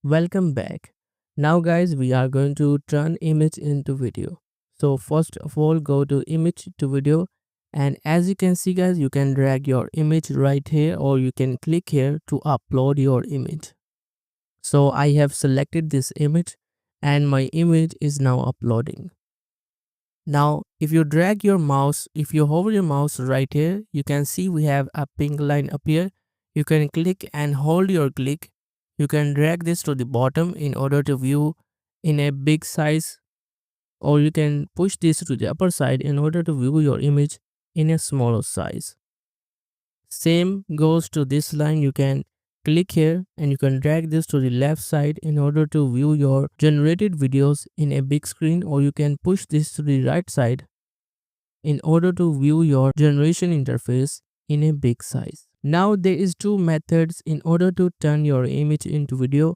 Welcome back. Now guys, we are going to turn image into video. So first of all, go to image to video, and as you can see guys, you can drag your image right here or you can click here to upload your image. So I have selected this image and my image is now uploading. Now if you drag your mouse, if you hover your mouse right here, you can see we have a pink line up here. You can click and hold your click. You can drag this to the bottom in order to view in a big size, or you can push this to the upper side in order to view your image in a smaller size. Same goes to this line. You can click here and you can drag this to the left side in order to view your generated videos in a big screen, or you can push this to the right side in order to view your generation interface in a big size. Now there is two methods in order to turn your image into video.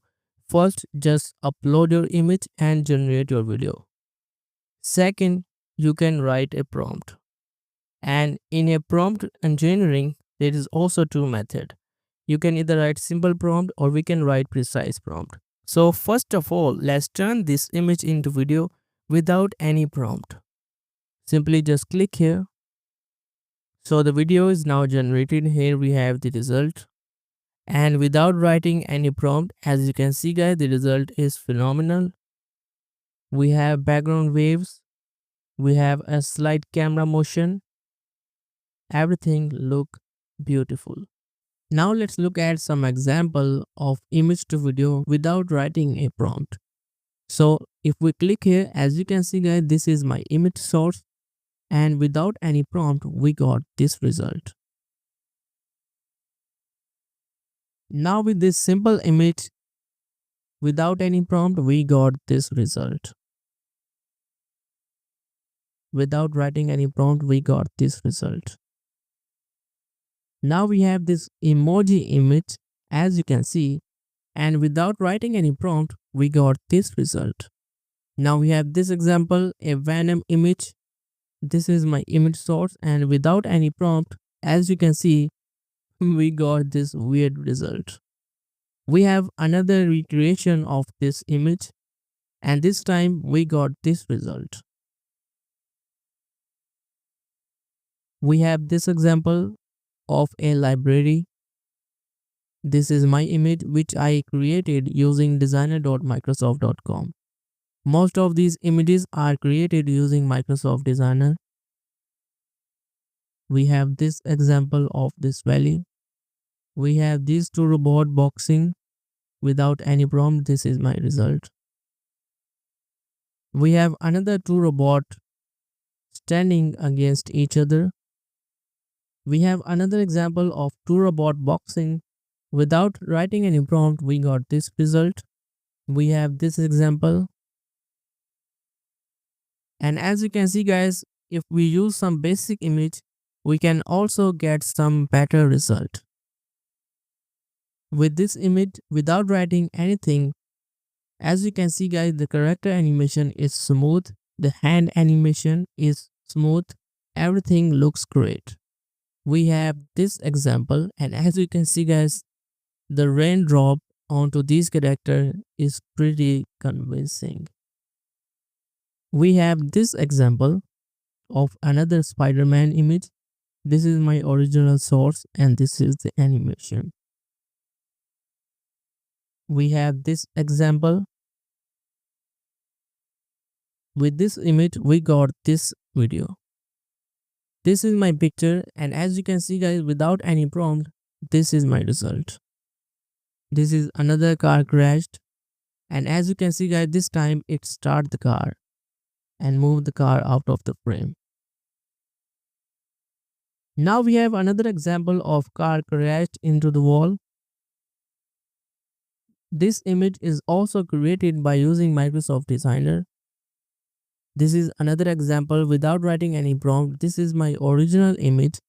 First, just upload your image and generate your video. Second, you can write a prompt. And in a prompt engineering, there is also two methods. You can either write simple prompt or we can write precise prompt. So first of all, let's turn this image into video without any prompt. Simply just click here. So the video is now generated. Here we have the result. And without writing any prompt, as you can see guys, the result is phenomenal. We have background waves. We have a slight camera motion. Everything look beautiful. Now let's look at some example of image to video without writing a prompt. So if we click here, as you can see guys, this is my image source, and without any prompt we got this result. Now with this simple image without any prompt we got this result. Without writing any prompt we got this result. Now we have this emoji image, as you can see, and without writing any prompt we got this result. Now we have this example, a Venom image. This is my image source, and without any prompt, as you can see, we got this weird result. We have another recreation of this image, and this time we got this result. We have this example of a library. This is my image which I created using designer.microsoft.com. Most of these images are created using Microsoft Designer. We have this example of this valley. We have these two robots boxing without any prompt. This is my result. We have another two robots standing against each other. We have another example of two robots boxing. Without writing any prompt, we got this result. We have this example. And as you can see guys, if we use some basic image, we can also get some better result. With this image, without writing anything, as you can see guys, the character animation is smooth. The hand animation is smooth. Everything looks great. We have this example, and as you can see guys, the raindrop onto this character is pretty convincing. We have this example of another Spider-Man image. This is my original source and this is the animation. We have this example. With this image we got this video. This is my picture, and as you can see guys, without any prompt, this is my result. This is another car crashed, and as you can see guys, this time it started the car and moved the car out of the frame. Now we have another example of car crashed into the wall. This image is also created by using Microsoft Designer. This is another example without writing any prompt. This is my original image,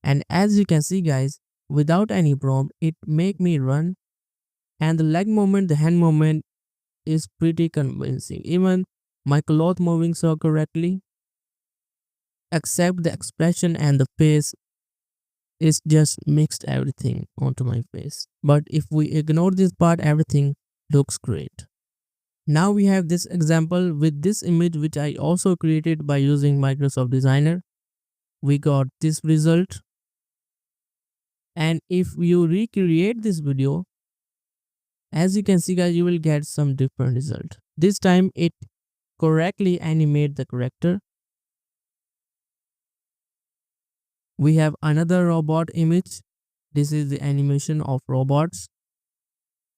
and as you can see guys, without any prompt it make me run, and the leg movement, the hand movement is pretty convincing. Even my cloth moving so correctly, except the expression and the face is just mixed everything onto my face. But if we ignore this part, everything Looks great. Now we have this example with this image which I also created by using Microsoft Designer. We got this result, and if you recreate this video, as you can see guys, you will get some different result. This time it correctly animate the character. We have another robot image. This is the animation of robots.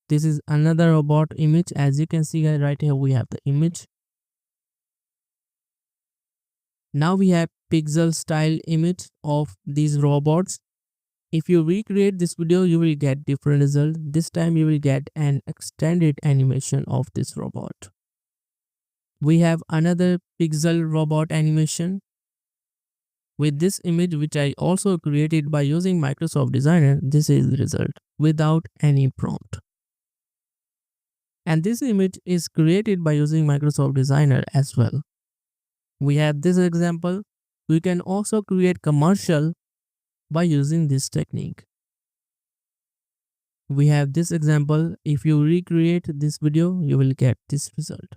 This is another robot image. As you can see guys, right here we have the image. Now we have pixel style image of these robots. If you recreate this video, you will get different result. This time you will get an extended animation of this robot. We have another pixel robot animation. With this image which I also created by using Microsoft Designer, this is the result without any prompt. And this image is created by using Microsoft Designer as well. We have this example. We can also create commercial by using this technique. We have this example. If you recreate this video, you will get this result.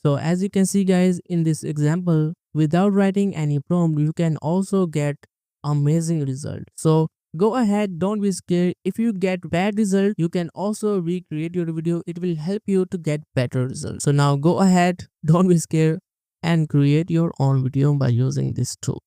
So as you can see guys, in this example, without writing any prompt, you can also get amazing result. So go ahead, don't be scared. If you get bad result, you can also recreate your video. It will help you to get better results. So now go ahead, don't be scared, and create your own video by using this tool.